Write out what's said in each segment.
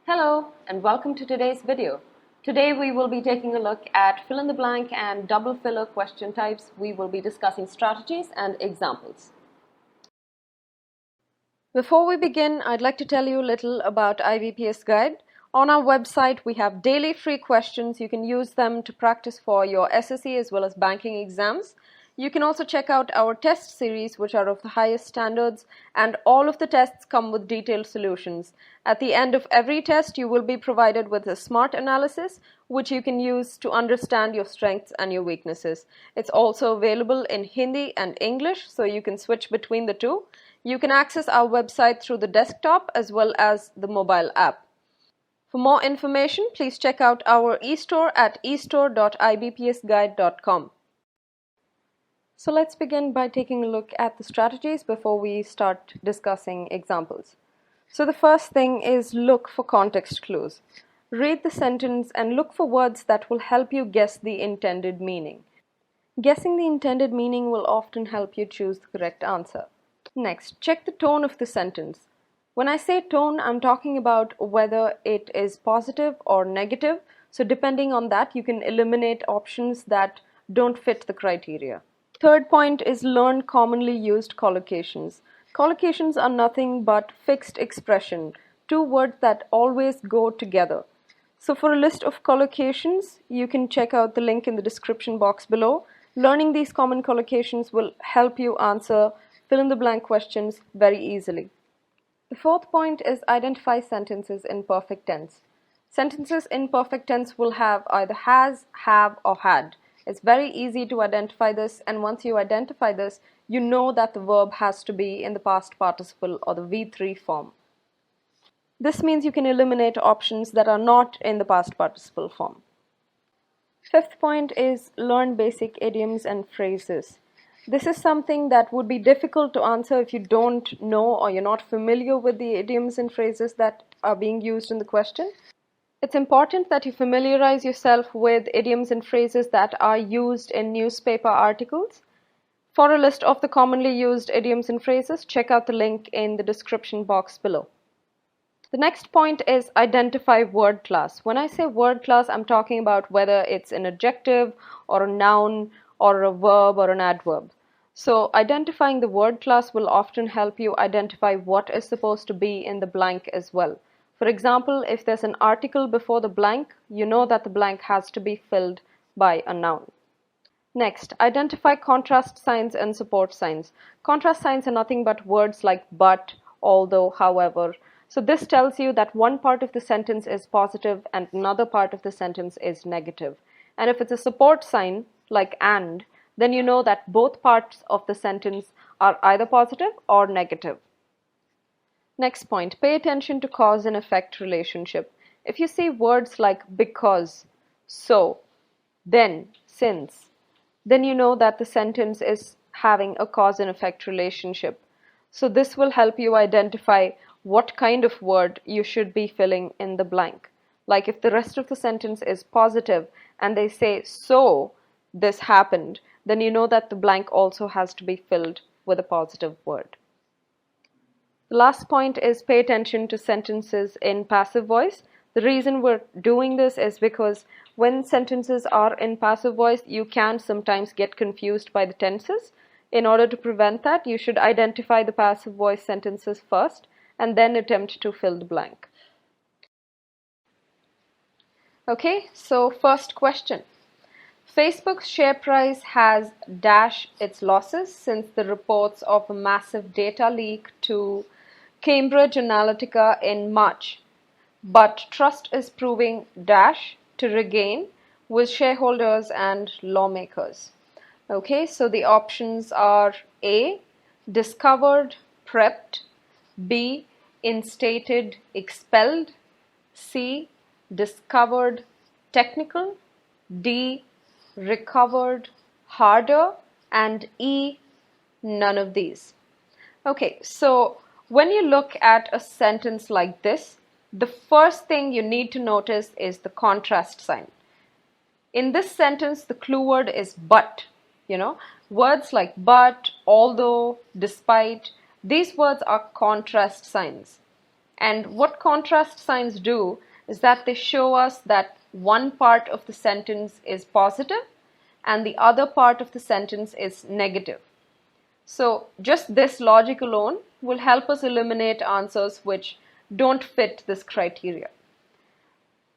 Hello and welcome to today's video. Today we will be taking a look at fill in the blank and double filler question types. We will be discussing strategies and examples. Before we begin, I'd like to tell you a little about IBPS Guide. On our website, we have daily free questions. You can use them to practice for your SSE as well as banking exams. You can also check out our test series, which are of the highest standards, and all of the tests come with detailed solutions. At the end of every test, you will be provided with a SMART analysis, which you can use to understand your strengths and your weaknesses. It's also available in Hindi and English, so you can switch between the two. You can access our website through the desktop as well as the mobile app. For more information, please check out our e-store at e-store.ibpsguide.com. So let's begin by taking a look at the strategies before we start discussing examples. So the first thing is look for context clues. Read the sentence and look for words that will help you guess the intended meaning. Guessing the intended meaning will often help you choose the correct answer. Next, check the tone of the sentence. When I say tone, I'm talking about whether it is positive or negative. So depending on that, you can eliminate options that don't fit the criteria. Third point is learn commonly used collocations. Collocations are nothing but fixed expression, two words that always go together. So for a list of collocations, you can check out the link in the description box below. Learning these common collocations will help you answer fill-in-the-blank questions very easily. The fourth point is identify sentences in perfect tense. Sentences in perfect tense will have either has, have, or had. It's very easy to identify this, and once you identify this, you know that the verb has to be in the past participle or the V3 form. This means you can eliminate options that are not in the past participle form. Fifth point is learn basic idioms and phrases. This is something that would be difficult to answer if you don't know or you're not familiar with the idioms and phrases that are being used in the question. It's important that you familiarize yourself with idioms and phrases that are used in newspaper articles. For a list of the commonly used idioms and phrases, check out the link in the description box below. The next point is identify word class. When I say word class, I'm talking about whether it's an adjective or a noun or a verb or an adverb. So identifying the word class will often help you identify what is supposed to be in the blank as well. For example, if there's an article before the blank, you know that the blank has to be filled by a noun. Next, identify contrast signs and support signs. Contrast signs are nothing but words like but, although, however. So this tells you that one part of the sentence is positive and another part of the sentence is negative. And if it's a support sign, like and, then you know that both parts of the sentence are either positive or negative. Next point, pay attention to cause and effect relationship. If you see words like because, so, then, since, then you know that the sentence is having a cause and effect relationship. So this will help you identify what kind of word you should be filling in the blank. Like if the rest of the sentence is positive and they say, so, this happened, then you know that the blank also has to be filled with a positive word. The last point is pay attention to sentences in passive voice. The reason we're doing this is because when sentences are in passive voice, you can sometimes get confused by the tenses. In order to prevent that, you should identify the passive voice sentences first and then attempt to fill the blank. Okay, so first question. Facebook's share price has dashed its losses since the reports of a massive data leak to Cambridge Analytica in March, but trust is proving dash to regain with shareholders and lawmakers. Okay, so the options are A, discovered, prepped, B, instated, expelled, C, discovered, technical, D, recovered, harder, and E, none of these. Okay, so when you look at a sentence like this, the first thing you need to notice is the contrast sign. In this sentence, the clue word is but. Words like but, although, despite, these words are contrast signs. And what contrast signs do is that they show us that one part of the sentence is positive and the other part of the sentence is negative. So just this logic alone will help us eliminate answers which don't fit this criteria.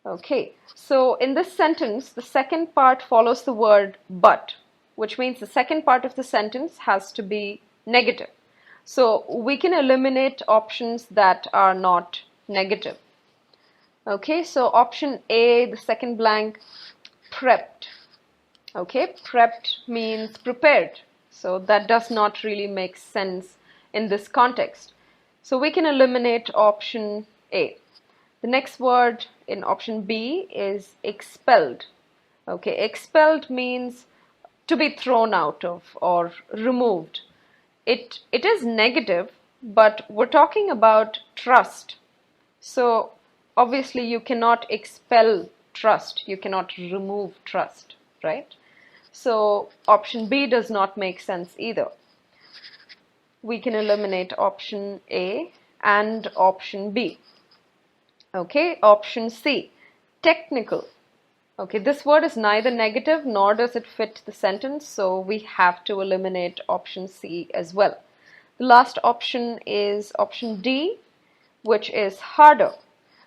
Okay, so in this sentence, the second part follows the word but, which means the second part of the sentence has to be negative. So we can eliminate options that are not negative. Okay, so option A, the second blank, prepped. Okay, prepped means prepared. So that does not really make sense in this context. So we can eliminate option A. The next word in option B is expelled. Okay, expelled means to be thrown out of or removed. It is negative, but we're talking about trust. So obviously you cannot expel trust, you cannot remove trust, right? So option B does not make sense either. We can eliminate option A and option B. Okay, option C, technical. Okay, this word is neither negative nor does it fit the sentence, so we have to eliminate option C as well. The last option is option D, which is harder.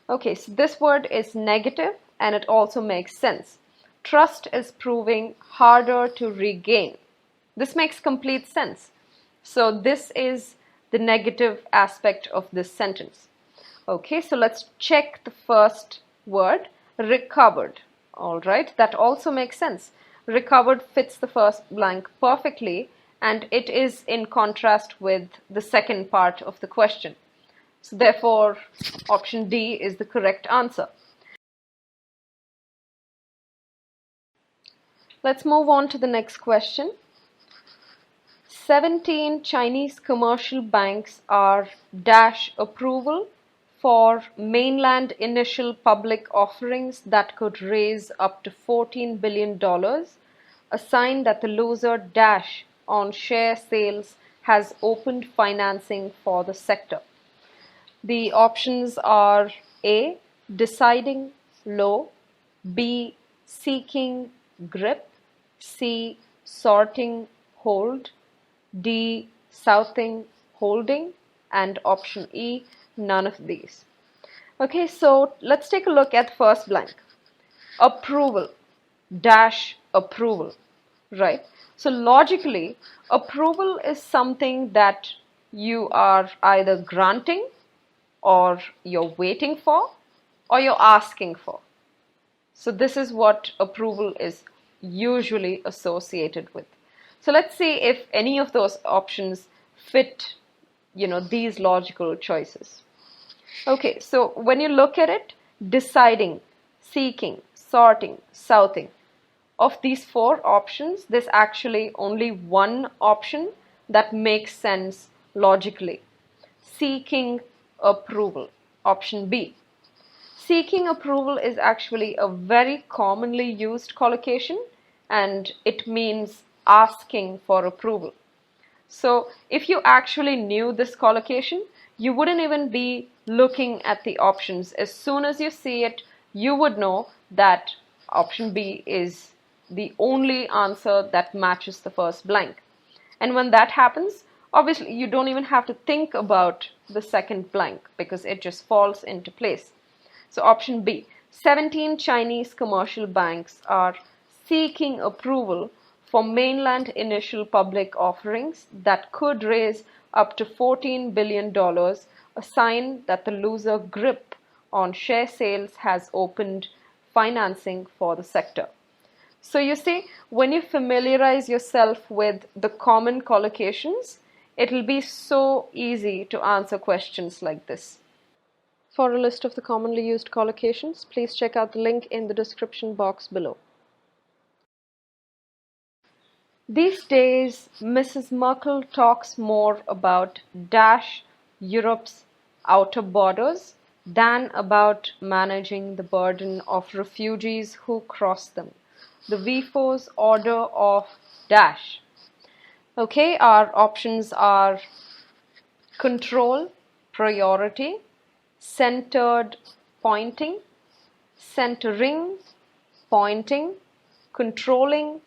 Okay, so this word is negative and it also makes sense. Trust is proving harder to regain. This makes complete sense. So this is the negative aspect of this sentence. Okay, so let's check the first word, recovered. All right, that also makes sense. Recovered fits the first blank perfectly and it is in contrast with the second part of the question. So therefore, option D is the correct answer. Let's move on to the next question. 17 Chinese commercial banks are dash approval for mainland initial public offerings that could raise up to $14 billion, a sign that the loser dash on share sales has opened financing for the sector. The options are A, deciding low, B, seeking grip, C, sorting hold, D, southing holding, and option E, none of these. Okay, so let's take a look at first blank. Approval, dash approval, right? So logically, approval is something that you are either granting or you're waiting for or you're asking for. So this is what approval is usually associated with. So let's see if any of those options fit, these logical choices. Okay, so when you look at it, deciding, seeking, sorting, southing, of these four options, there's actually only one option that makes sense logically. Seeking approval, option B. Seeking approval is actually a very commonly used collocation and it means asking for approval. So if you actually knew this collocation, you wouldn't even be looking at the options. As soon as you see it, you would know that option B is the only answer that matches the first blank. And when that happens, obviously you don't even have to think about the second blank because it just falls into place. So option B, 17 Chinese commercial banks are seeking approval for mainland initial public offerings that could raise up to $14 billion, a sign that the loser grip on share sales has opened financing for the sector. So you see, when you familiarize yourself with the common collocations, it will be so easy to answer questions like this. For a list of the commonly used collocations, please check out the link in the description box below. These days, Mrs. Merkel talks more about dash Europe's outer borders than about managing the burden of refugees who cross them. The WIFO's order of dash. Okay, our options are control, priority, centered, pointing, centering, pointing, controlling,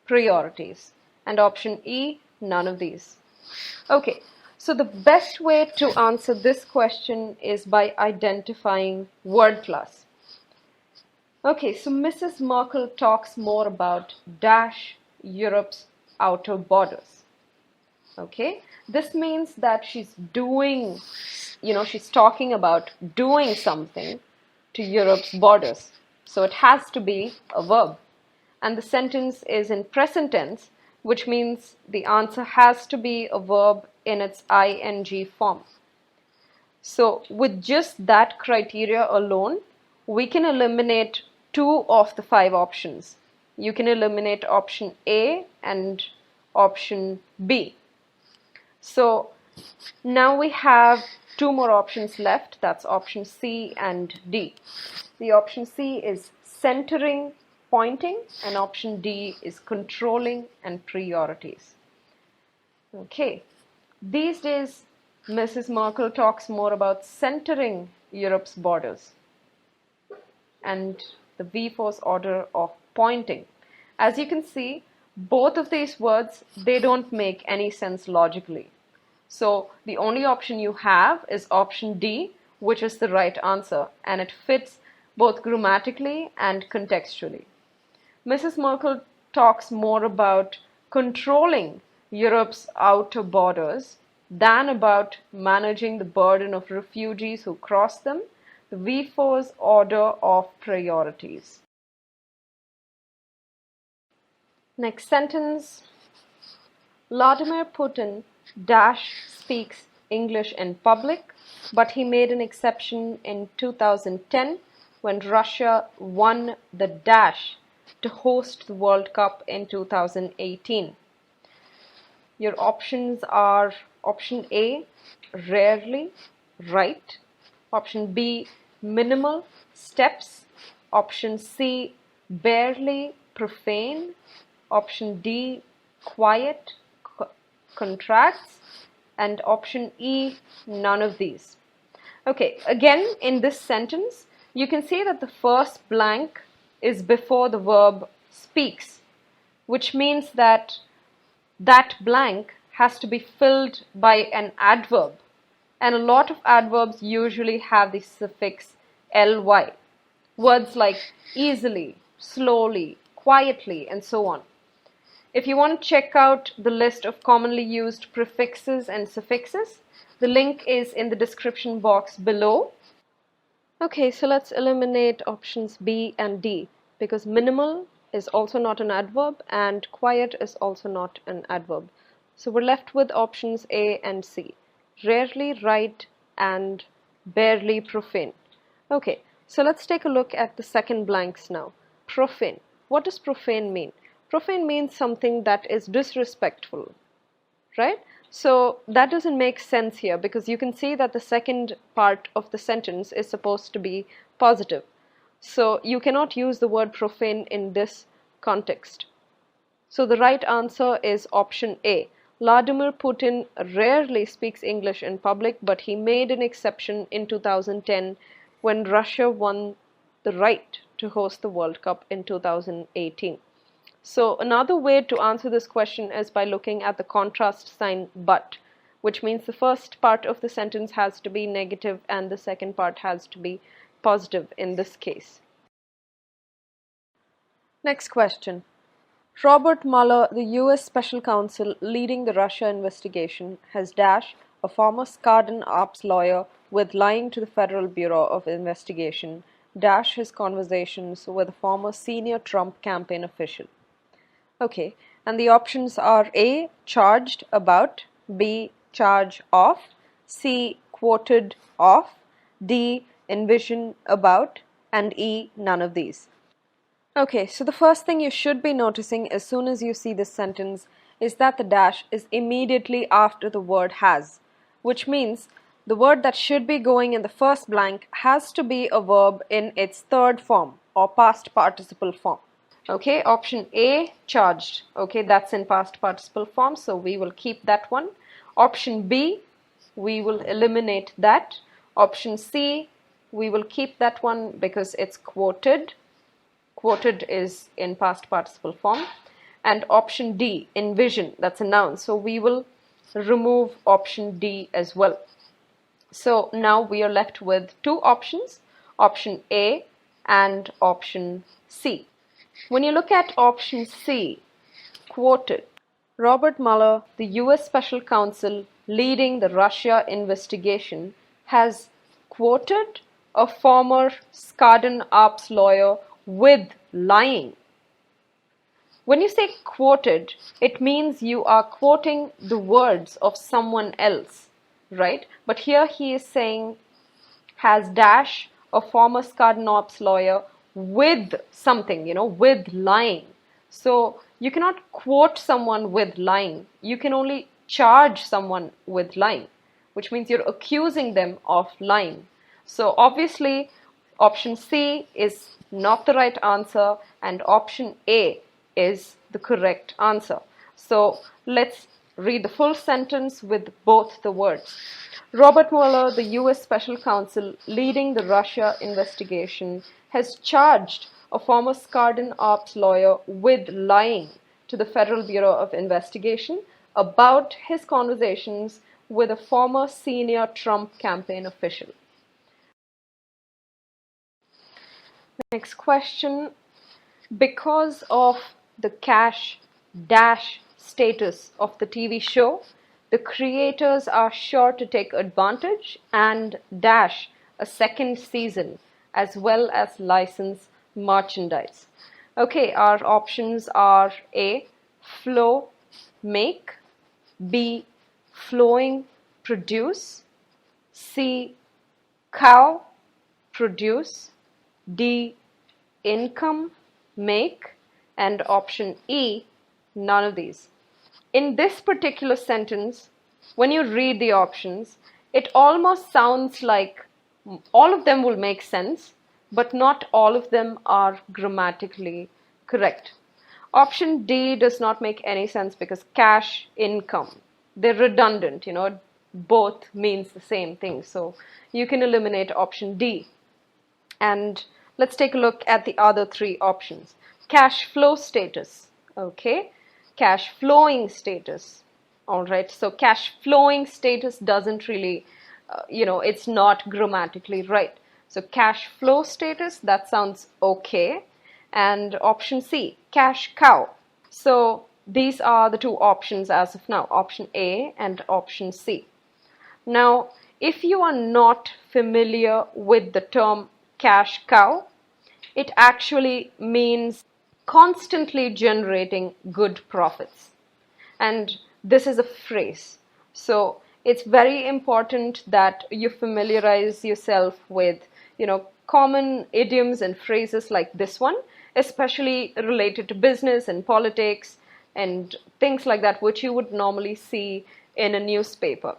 priorities. And option E, none of these. Okay, so the best way to answer this question is by identifying word class. Okay, so Mrs. Merkel talks more about dash Europe's outer borders. Okay, this means that she's doing, she's talking about doing something to Europe's borders. So it has to be a verb. And the sentence is in present tense, which means the answer has to be a verb in its ing form. So with just that criteria alone, we can eliminate 2 of the 5 options. You can eliminate option A and option B. So now we have 2 more options left. That's option C and D. The option C is centering, pointing, and option D is controlling and priorities. Okay, these days Mrs. Merkel talks more about centering Europe's borders and the V4's order of pointing. As you can see, both of these words, they don't make any sense logically. So the only option you have is option D, which is the right answer, and it fits both grammatically and contextually. Mrs. Merkel talks more about controlling Europe's outer borders than about managing the burden of refugees who cross them, the V4's order of priorities. Next sentence. Vladimir Putin dash speaks English in public, but he made an exception in 2010 when Russia won the dash to host the World Cup in 2018. Your options are option A, rarely, right, option B, minimal, steps, option C, barely, profane, option D, quiet, contracts, and option E, none of these. Okay, again in this sentence, you can see that the first blank is before the verb speaks, which means that that blank has to be filled by an adverb. And a lot of adverbs usually have the suffix ly. Words like easily, slowly, quietly, and so on. If you want to check out the list of commonly used prefixes and suffixes, the link is in the description box below. Okay, so let's eliminate options B and D because minimal is also not an adverb and quiet is also not an adverb. So we're left with options A and C, rarely, right, and barely profane. Okay, so let's take a look at the second blanks now. Profane. What does profane mean? Profane means something that is disrespectful, right? So that doesn't make sense here because you can see that the second part of the sentence is supposed to be positive. So you cannot use the word profane in this context. So the right answer is option A. Vladimir Putin rarely speaks English in public, but he made an exception in 2010 when Russia won the right to host the World Cup in 2018. So another way to answer this question is by looking at the contrast sign but, which means the first part of the sentence has to be negative and the second part has to be positive in this case. Next question. Robert Mueller, the US Special Counsel leading the Russia investigation, has dashed a former Skadden Arps lawyer with lying to the Federal Bureau of Investigation, dash his conversations with a former senior Trump campaign official. Okay, and the options are A, charged about, B, charge of, C, quoted of, D, envision about, and E, none of these. Okay, so the first thing you should be noticing as soon as you see this sentence is that the dash is immediately after the word has, which means the word that should be going in the first blank has to be a verb in its third form or past participle form. Okay, option A, charged. Okay, that's in past participle form, so we will keep that one. Option B, we will eliminate that. Option C, we will keep that one because it's quoted. Quoted is in past participle form. And option D, envision, that's a noun. So we will remove option D as well. So now we are left with two options, option A and option C. When you look at option C, quoted, Robert Mueller, the US Special Counsel leading the Russia investigation, has quoted a former Skadden Arps lawyer with lying. When you say quoted, it means you are quoting the words of someone else, right? But here he is saying has dash a former Skadden Arps lawyer with something, with lying. So you cannot quote someone with lying. You can only charge someone with lying, which means you're accusing them of lying. So obviously, option C is not the right answer, and option A is the correct answer. So let's read the full sentence with both the words. Robert Mueller, the US Special Counsel leading the Russia investigation, has charged a former Skadden Arps lawyer with lying to the Federal Bureau of Investigation about his conversations with a former senior Trump campaign official. Next question. Because of the cash dash status of the TV show, the creators are sure to take advantage and dash a second season as well as license merchandise. Okay, our options are A, flow, make, B, flowing, produce, C, cow, produce, D, income, make, and option E, none of these. In this particular sentence, when you read the options, it almost sounds like all of them will make sense, but not all of them are grammatically correct. Option D does not make any sense because cash, income, they're redundant, both means the same thing. So you can eliminate option D. And let's take a look at the other three options. Cash flow status, okay? Cash flowing status, all right? So cash flowing status doesn't really, it's not grammatically right. So cash flow status, that sounds okay. And option C, cash cow. So these are the two options as of now, option A and option C. Now, if you are not familiar with the term cash cow, it actually means constantly generating good profits. And this is a phrase. So it's very important that you familiarize yourself with, common idioms and phrases like this one, especially related to business and politics and things like that, which you would normally see in a newspaper.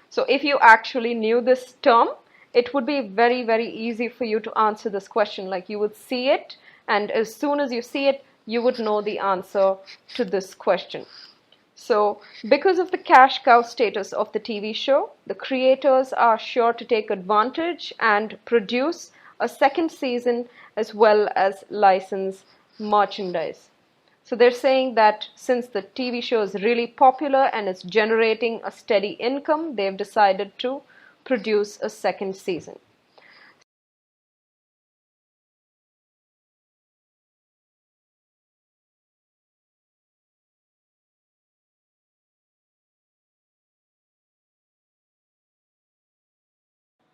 So if you actually knew this term, it would be very, very easy for you to answer this question. Like you would see it, and as soon as you see it, you would know the answer to this question. So because of the cash cow status of the TV show, the creators are sure to take advantage and produce a second season as well as license merchandise. So they're saying that since the TV show is really popular and it's generating a steady income, they've decided to produce a second season.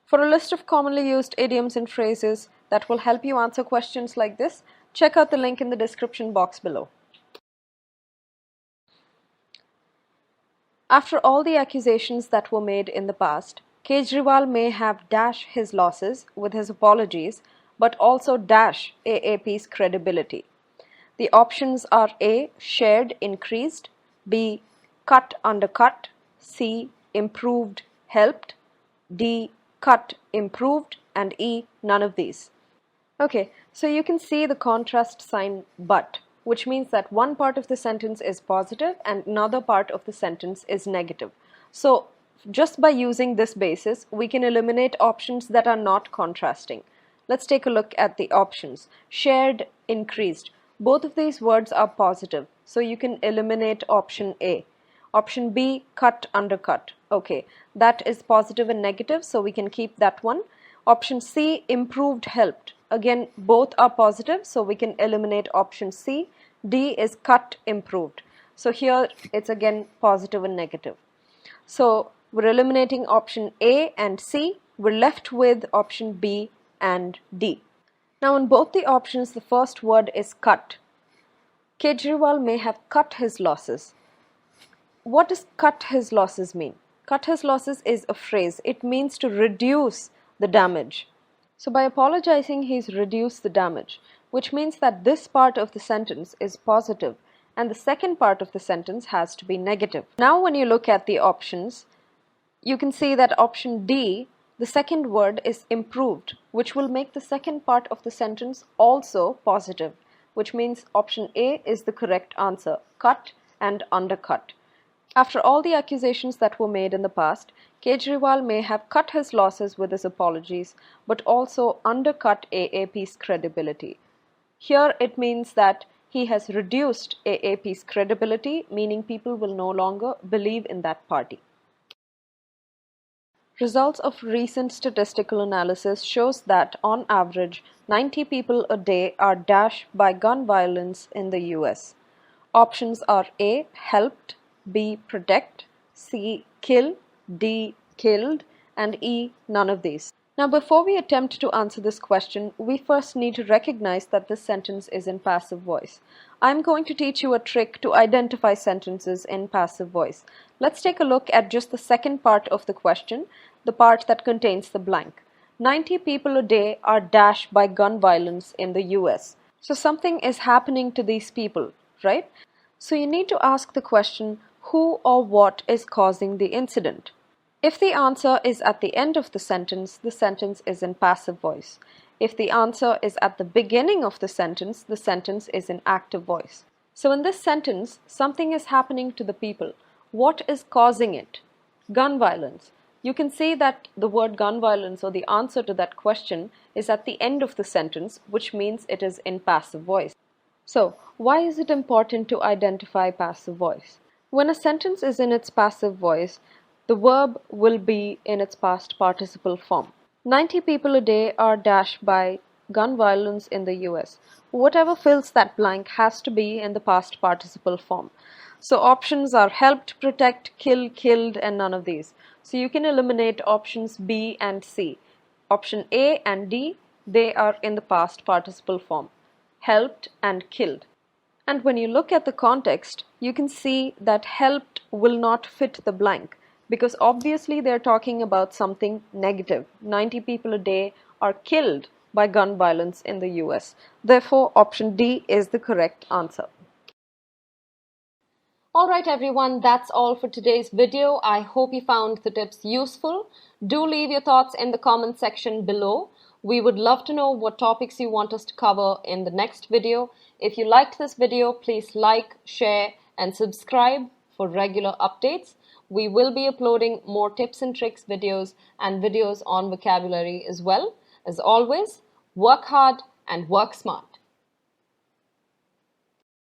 For a list of commonly used idioms and phrases that will help you answer questions like this, check out the link in the description box below. After all the accusations that were made in the past, Kejriwal may have dash his losses with his apologies, but also dash AAP's credibility. The options are A, shared, increased, B, cut, undercut, C, improved, helped, D, cut, improved, and E, none of these. Okay, so you can see the contrast sign but, which means that one part of the sentence is positive and another part of the sentence is negative. So Just by using this basis, we can eliminate options that are not contrasting. Let's take a look at the options. Shared, increased. Both of these words are positive, so you can eliminate option A. Option B, cut, undercut. Okay, that is positive and negative, so we can keep that one. Option C, improved, helped. Again, both are positive, so we can eliminate option C. D is cut, improved. So here it's again positive and negative. So we're eliminating option A and C. We're left with option B and D. Now in both the options, the first word is cut. Kejriwal may have cut his losses. What does cut his losses mean? Cut his losses is a phrase. It means to reduce the damage. So by apologizing, he's reduced the damage, which means that this part of the sentence is positive and the second part of the sentence has to be negative. Now when you look at the options, you can see that option D, the second word is improved, which will make the second part of the sentence also positive, which means option A is the correct answer, cut and undercut. After all the accusations that were made in the past, Kejriwal may have cut his losses with his apologies, but also undercut AAP's credibility. Here it means that he has reduced AAP's credibility, meaning people will no longer believe in that party. Results of recent statistical analysis shows that on average 90 people a day are dashed by gun violence in the US. Options are A, helped, B, protect, C, kill, D, killed, and E, none of these. Now before we attempt to answer this question, we first need to recognize that this sentence is in passive voice. I'm going to teach you a trick to identify sentences in passive voice. Let's take a look at just the second part of the question, the part that contains the blank. 90 people a day are dashed by gun violence in the US. So something is happening to these people, right? So you need to ask the question, who or what is causing the incident? If the answer is at the end of the sentence is in passive voice. If the answer is at the beginning of the sentence is in active voice. So in this sentence, something is happening to the people. What is causing it? Gun violence. You can see that the word gun violence or the answer to that question is at the end of the sentence, which means it is in passive voice. So, why is it important to identify passive voice? When a sentence is in its passive voice, the verb will be in its past participle form. 90 people a day are dashed by gun violence in the US. Whatever fills that blank has to be in the past participle form. So options are helped, protect, kill, killed, and none of these. So you can eliminate options B and C. Option A and D, they are in the past participle form. Helped and killed. And when you look at the context, you can see that helped will not fit the blank, because obviously they're talking about something negative. 90 people a day are killed by gun violence in the US. Therefore, option D is the correct answer. Alright everyone, that's all for today's video. I hope you found the tips useful. Do leave your thoughts in the comment section below. We would love to know what topics you want us to cover in the next video. If you liked this video, please like, share, and subscribe for regular updates. We will be uploading more tips and tricks videos and videos on vocabulary as well. As always, work hard and work smart.